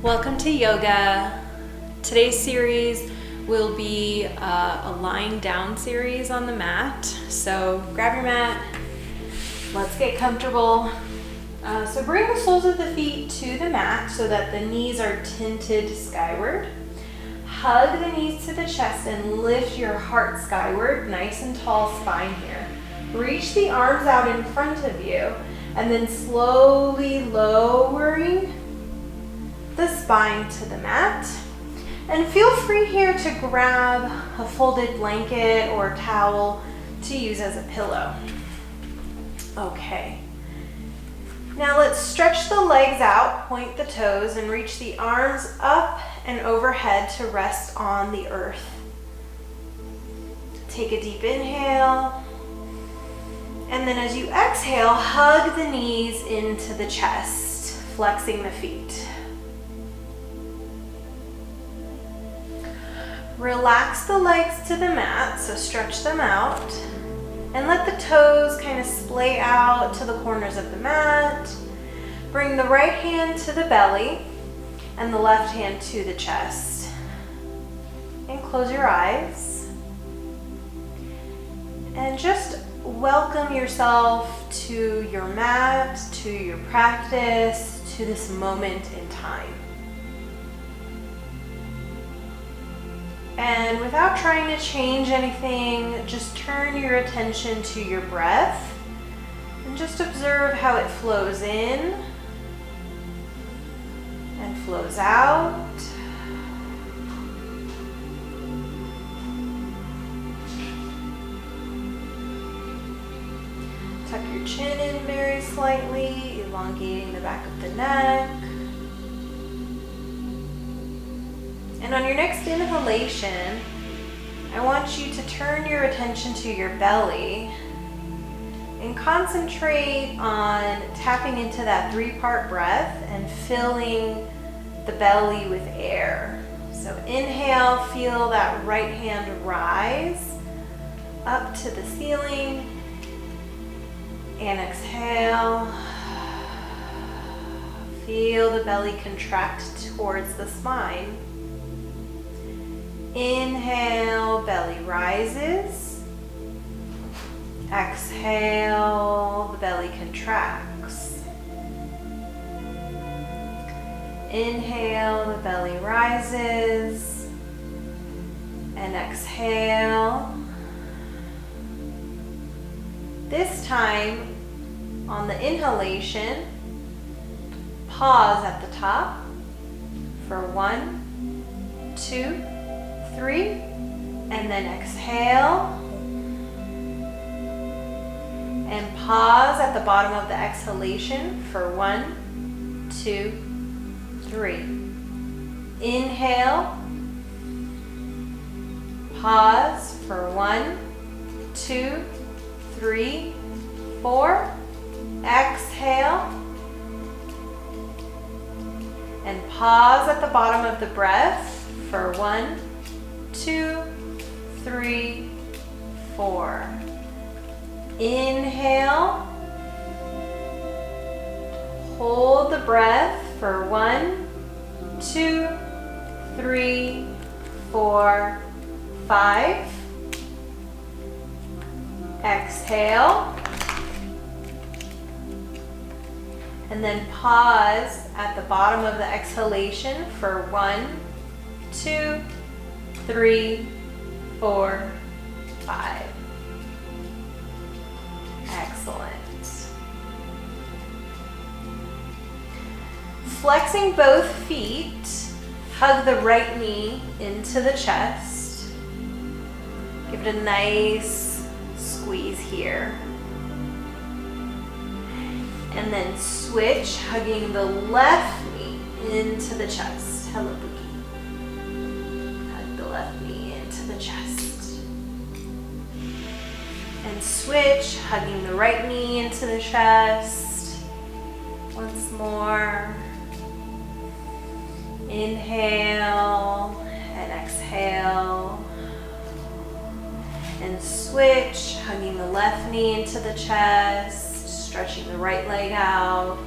Welcome to yoga. Today's series will be a lying down series on the mat. So grab your mat, let's get comfortable. So bring the soles of the feet to the mat so that the knees are tinted skyward. Hug the knees to the chest and lift your heart skyward, nice and tall spine here. Reach the arms out in front of you and then slowly lowering the spine to the mat. And feel free here to grab a folded blanket or towel to use as a pillow. Okay. Now let's stretch the legs out, point the toes, and reach the arms up and overhead to rest on the earth. Take a deep inhale. And then as you exhale, hug the knees into the chest, flexing the feet. Relax the legs to the mat, so stretch them out. And let the toes kind of splay out to the corners of the mat. Bring the right hand to the belly and the left hand to the chest. And close your eyes. And just welcome yourself to your mat, to your practice, to this moment in time. And without trying to change anything, just turn your attention to your breath and just observe how it flows in and flows out. Tuck your chin in very slightly, elongating the back of the neck. And on your next inhalation, I want you to turn your attention to your belly and concentrate on tapping into that 3-part breath and filling the belly with air. So inhale, feel that right hand rise up to the ceiling. And exhale, feel the belly contract towards the spine. Inhale, belly rises. Exhale, the belly contracts. Inhale, the belly rises. And exhale. This time, on the inhalation, pause at the top for 1, 2, 3, and then exhale. And pause at the bottom of the exhalation for 1, 2, 3. Inhale. Pause for 1, 2, 3, 4. Exhale. And pause at the bottom of the breath for 1, 2, 3, 4. Inhale. Hold the breath for 1, 2, 3, 4, 5. Exhale. And then pause at the bottom of the exhalation for 1, 2, 3, 4, 5. Excellent. Flexing both feet, hug the right knee into the chest. Give it a nice squeeze here. And then switch, hugging the left knee into the chest. Hello, Boogie. Hug the left knee into the chest. And switch, hugging the right knee into the chest. Once more. Inhale and exhale. And switch, hugging the left knee into the chest, stretching the right leg out.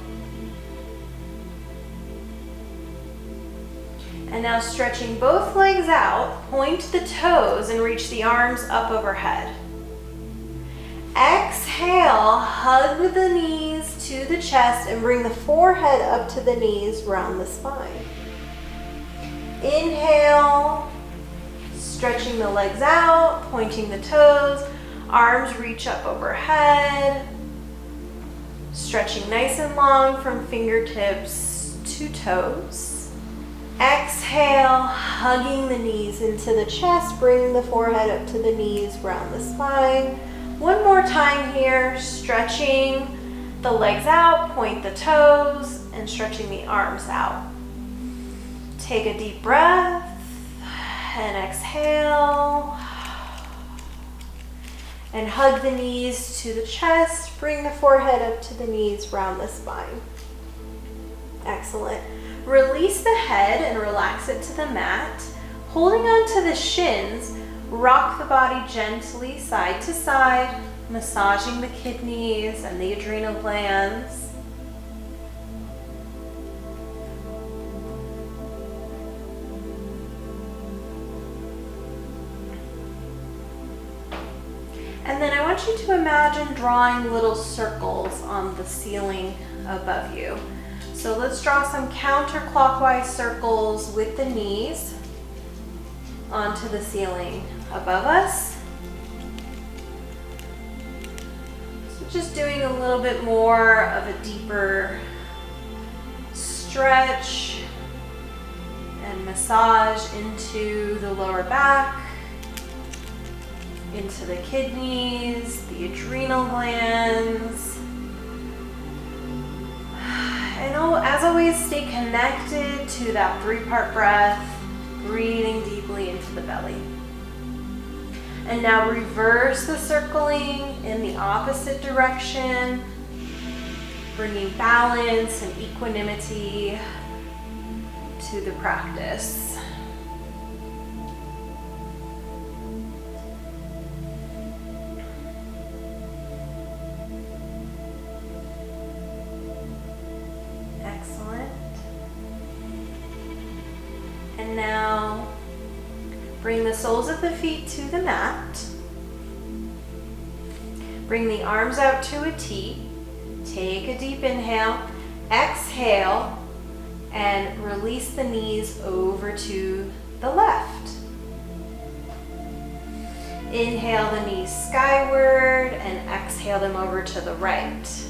And now stretching both legs out, point the toes and reach the arms up overhead. Exhale, hug the knees to the chest and bring the forehead up to the knees, round the spine. Inhale, stretching the legs out, pointing the toes, arms reach up overhead, stretching nice and long from fingertips to toes. Exhale, hugging the knees into the chest, bringing the forehead up to the knees, round the spine. One more time here, stretching the legs out, point the toes, and stretching the arms out. Take a deep breath and exhale. And hug the knees to the chest, bring the forehead up to the knees, round the spine. Excellent. Release the head and relax it to the mat. Holding on to the shins, rock the body gently side to side, massaging the kidneys and the adrenal glands. And then I want you to imagine drawing little circles on the ceiling above you. So let's draw some counterclockwise circles with the knees onto the ceiling above us. So just doing a little bit more of a deeper stretch and massage into the lower back, into the kidneys, the adrenal glands. And as always, stay connected to that 3-part breath, breathing deeply into the belly. And now reverse the circling in the opposite direction, bringing balance and equanimity to the practice. Excellent. And now bring the soles of the feet to the mat. Bring the arms out to a T. Take a deep inhale. Exhale and release the knees over to the left. Inhale the knees skyward and exhale them over to the right.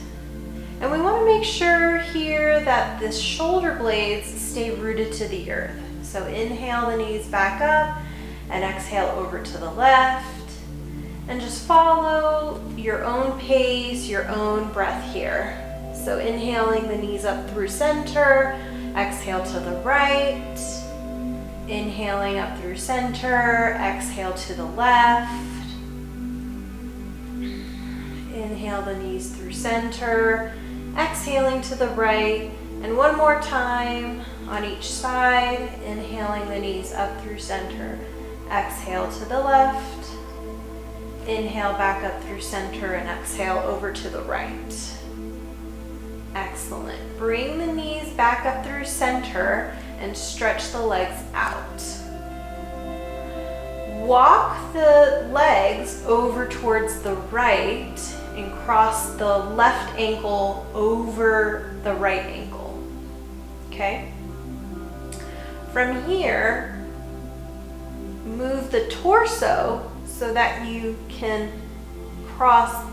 And we want to make sure here that the shoulder blades stay rooted to the earth. So inhale the knees back up and exhale over to the left. And just follow your own pace, your own breath here. So inhaling the knees up through center, exhale to the right. Inhaling up through center, exhale to the left. Inhale the knees through center, exhaling to the right, and one more time on each side, inhaling the knees up through center, exhale to the left, inhale back up through center, and exhale over to the right. Excellent. Bring the knees back up through center and stretch the legs out. Walk the legs over towards the right and cross the left ankle over the right ankle. Okay? From here, move the torso so that you can cross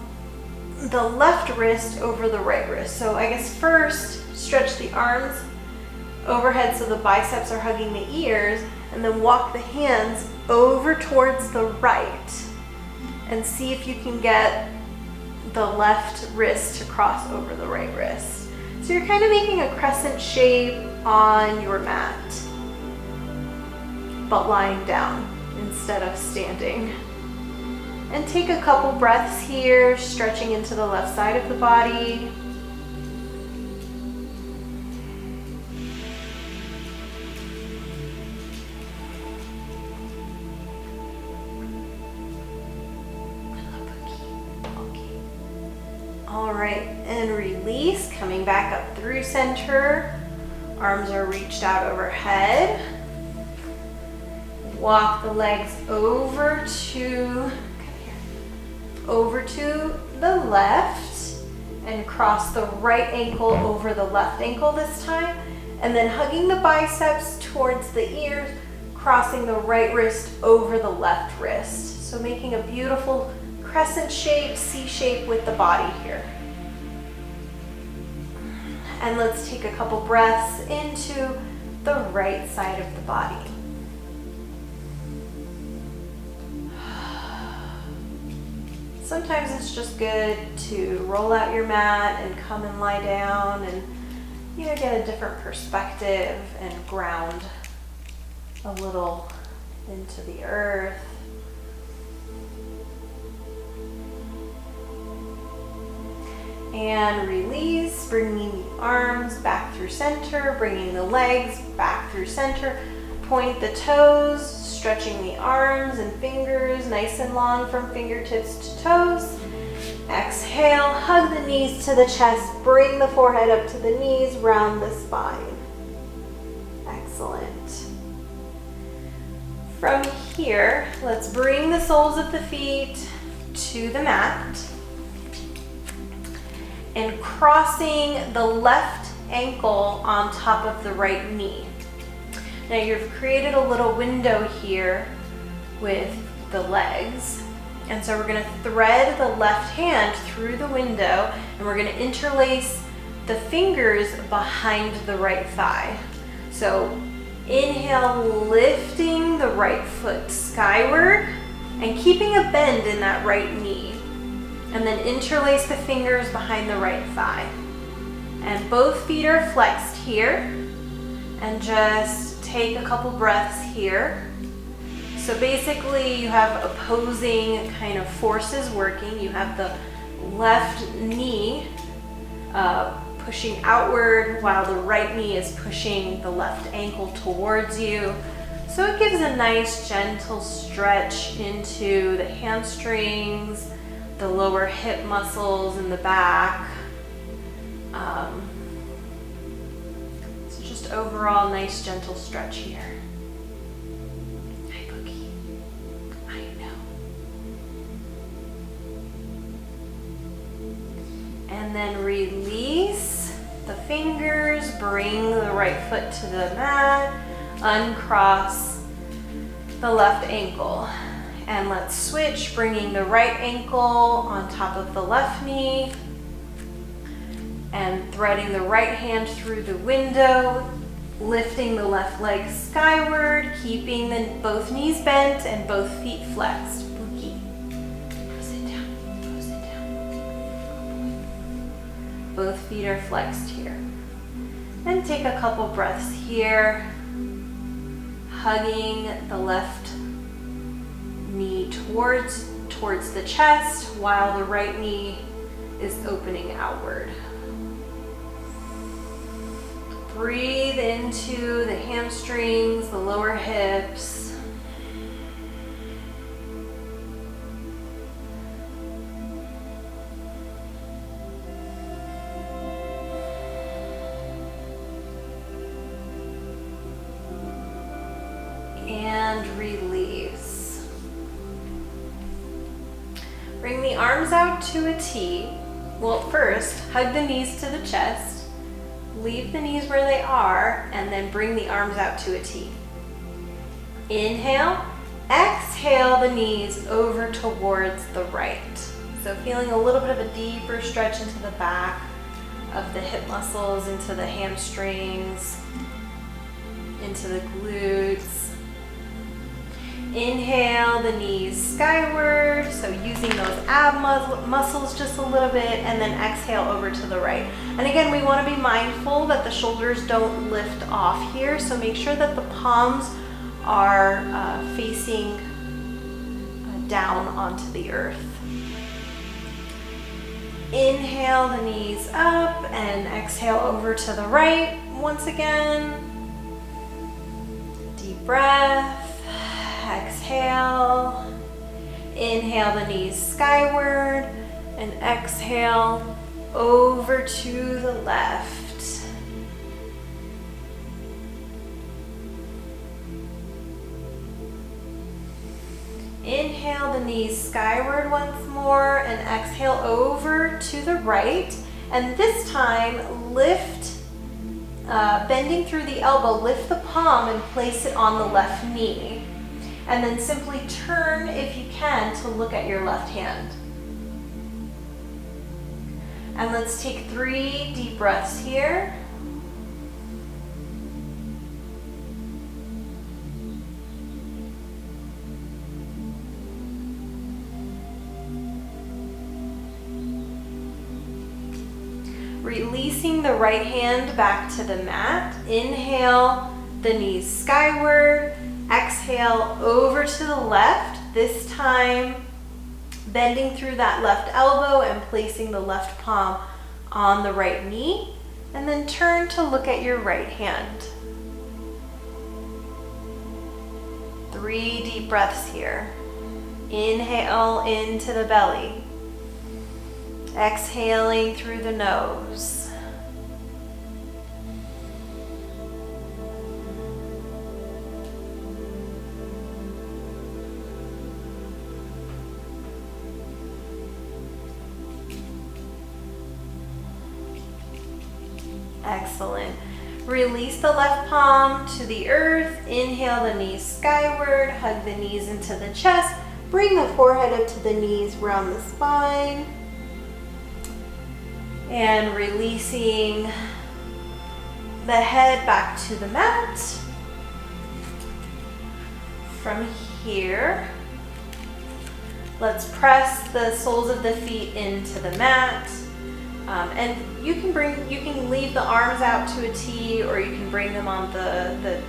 the left wrist over the right wrist. So I guess first, stretch the arms overhead so the biceps are hugging the ears, and then walk the hands over towards the right and see if you can get the left wrist to cross over the right wrist. So you're kind of making a crescent shape on your mat, but lying down instead of standing. And take a couple breaths here, stretching into the left side of the body. All right, and release, coming back up through center. Arms are reached out overhead. Walk the legs over to the left and cross the right ankle over the left ankle this time. And then hugging the biceps towards the ears, crossing the right wrist over the left wrist. So making a beautiful crescent shape, C shape with the body here. And let's take a couple breaths into the right side of the body. Sometimes it's just good to roll out your mat and come and lie down and get a different perspective and ground a little into the earth. And release, bringing the arms back through center, bringing the legs back through center. Point the toes, stretching the arms and fingers nice and long from fingertips to toes. Exhale, hug the knees to the chest, bring the forehead up to the knees, round the spine. Excellent. From here, let's bring the soles of the feet to the mat and crossing the left ankle on top of the right knee. Now you've created a little window here with the legs. And so we're going to thread the left hand through the window and we're going to interlace the fingers behind the right thigh. So inhale, lifting the right foot skyward and keeping a bend in that right knee. And then interlace the fingers behind the right thigh. And both feet are flexed here. And just take a couple breaths here. So basically you have opposing kind of forces working. You have the left knee pushing outward while the right knee is pushing the left ankle towards you. So it gives a nice gentle stretch into the hamstrings, the lower hip muscles in the back. So just overall nice gentle stretch here. And then release the fingers, bring the right foot to the mat, uncross the left ankle. And let's switch, bringing the right ankle on top of the left knee and threading the right hand through the window, lifting the left leg skyward, keeping both knees bent and both feet flexed. Both feet are flexed here. And take a couple breaths here, hugging the left knee towards the chest while the right knee is opening outward. Breathe into the hamstrings, the lower hips. And release. Bring the arms out to a T. Well, first, hug the knees to the chest. Leave the knees where they are, and then bring the arms out to a T. Inhale, exhale the knees over towards the right. So feeling a little bit of a deeper stretch into the back of the hip muscles, into the hamstrings, into the glutes. Inhale the knees skyward, so using those ab muscles just a little bit, and then exhale over to the right. And again, we want to be mindful that the shoulders don't lift off here, so make sure that the palms are facing down onto the earth. Inhale the knees up and exhale over to the right once again. Deep breath. Exhale, inhale the knees skyward, and exhale over to the left. Inhale the knees skyward once more and exhale over to the right. And this time, lift, bending through the elbow, lift the palm and place it on the left knee. And then simply turn, if you can, to look at your left hand. And let's take 3 deep breaths here. Releasing the right hand back to the mat. Inhale the knees skyward. Exhale over to the left. This time bending through that left elbow and placing the left palm on the right knee. And then turn to look at your right hand. 3 deep breaths here. Inhale into the belly. Exhaling through the nose. Excellent. Release the left palm to the earth. Inhale the knees skyward. Hug the knees into the chest. Bring the forehead up to the knees, round the spine. And releasing the head back to the mat. From here, let's press the soles of the feet into the mat. And you can leave the arms out to a T, or you can bring them on the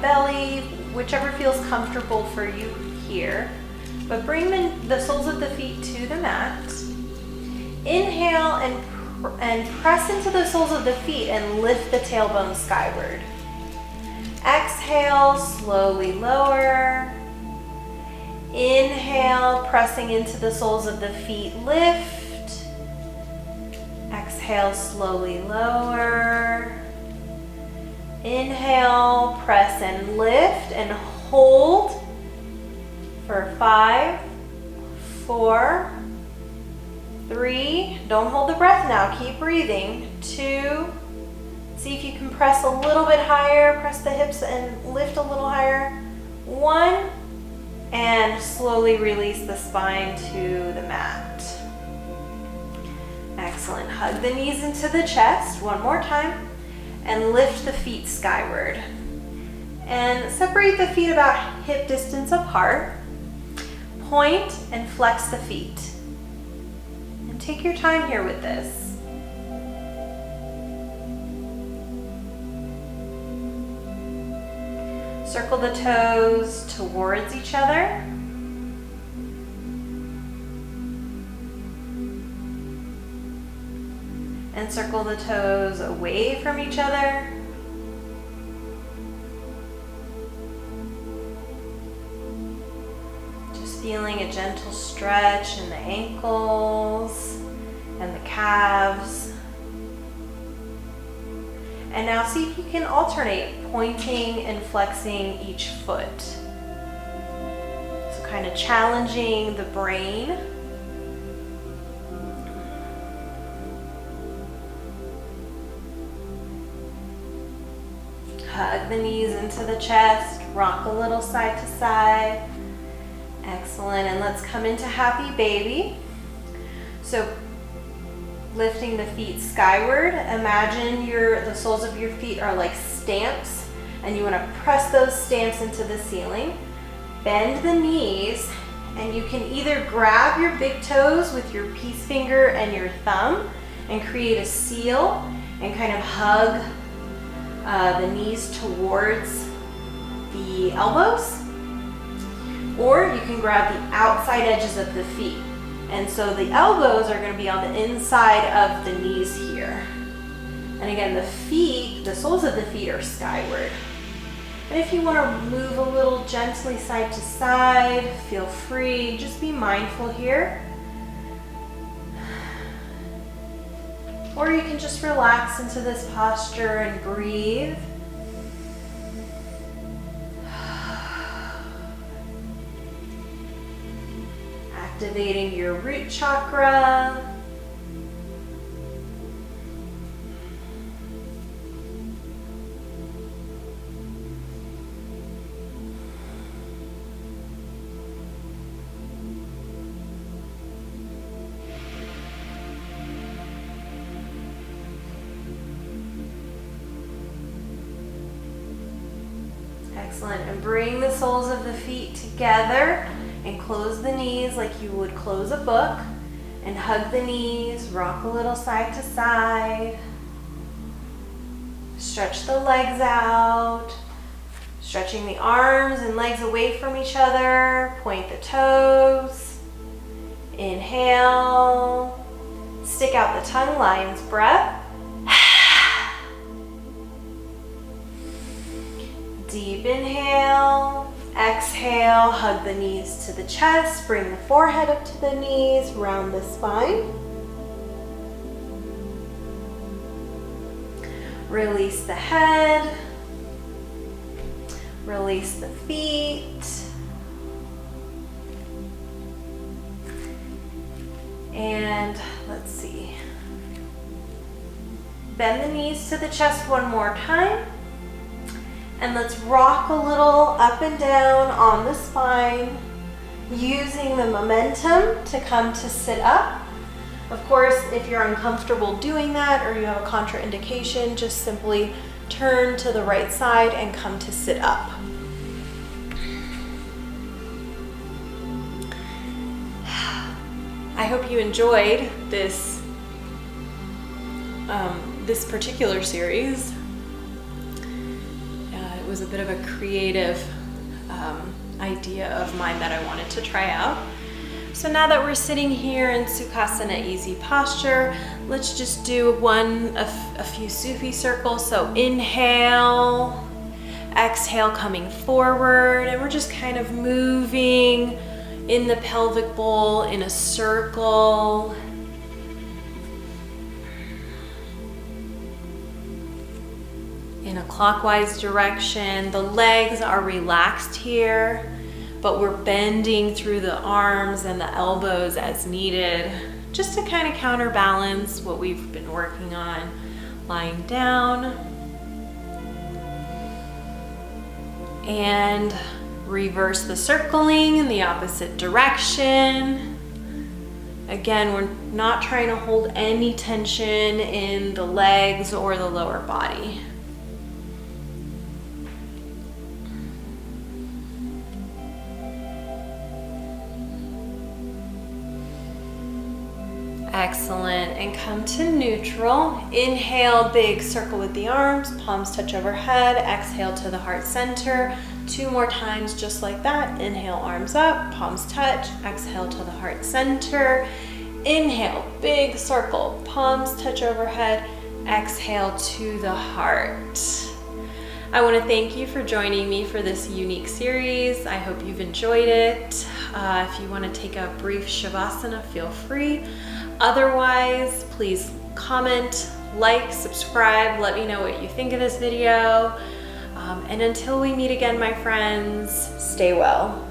belly, whichever feels comfortable for you here. But bring the soles of the feet to the mat. Inhale and press into the soles of the feet and lift the tailbone skyward. Exhale, slowly lower. Inhale, pressing into the soles of the feet, lift. Exhale, slowly lower. Inhale, press and lift and hold for 5, 4, 3, don't hold the breath now, keep breathing. 2, see if you can press a little bit higher, press the hips and lift a little higher. 1, and slowly release the spine to the mat. Excellent, hug the knees into the chest, one more time, and lift the feet skyward. And separate the feet about hip distance apart. Point and flex the feet. Take your time here with this. Circle the toes towards each other. And circle the toes away from each other. Feeling a gentle stretch in the ankles and the calves. And now see if you can alternate pointing and flexing each foot. So kind of challenging the brain. Hug the knees into the chest, rock a little side to side. Excellent, and let's come into happy baby. So lifting the feet skyward, imagine the soles of your feet are like stamps, and you want to press those stamps into the ceiling. Bend the knees, and you can either grab your big toes with your peace finger and your thumb and create a seal and kind of hug the knees towards the elbows. Or you can grab the outside edges of the feet. And so the elbows are going to be on the inside of the knees here. And again, the soles of the feet are skyward. And if you want to move a little gently side to side, feel free. Just be mindful here. Or you can just relax into this posture and breathe. activating your root chakra. Excellent. And bring the soles of the feet together and close the knees like you would close a book, and hug the knees, rock a little side to side. Stretch the legs out, stretching the arms and legs away from each other. Point the toes. Inhale. Stick out the tongue, lion's breath. Deep inhale, exhale, hug the knees to the chest, bring the forehead up to the knees, round the spine. Release the head, release the feet. And let's see. Bend the knees to the chest one more time. And let's rock a little up and down on the spine, using the momentum to come to sit up. Of course, if you're uncomfortable doing that or you have a contraindication, just simply turn to the right side and come to sit up. I hope you enjoyed this particular series. It was a bit of a creative idea of mine that I wanted to try out. So now that we're sitting here in Sukhasana easy posture, let's just do a few Sufi circles. So inhale, exhale, coming forward, and we're just kind of moving in the pelvic bowl in a circle. In a clockwise direction. The legs are relaxed here, but we're bending through the arms and the elbows as needed, just to kind of counterbalance what we've been working on. Lying down. And reverse the circling in the opposite direction. Again, we're not trying to hold any tension in the legs or the lower body. Excellent, and come to neutral. Inhale, big circle with the arms, palms touch overhead. Exhale to the heart center. 2 more times just like that. Inhale, arms up, palms touch. Exhale to the heart center. Inhale, big circle, palms touch overhead. Exhale to the heart. I want to thank you for joining me for this unique series. I hope you've enjoyed it. If you want to take a brief Shavasana, feel free. Otherwise, please comment, like, subscribe, let me know what you think of this video. And until we meet again, my friends, stay well.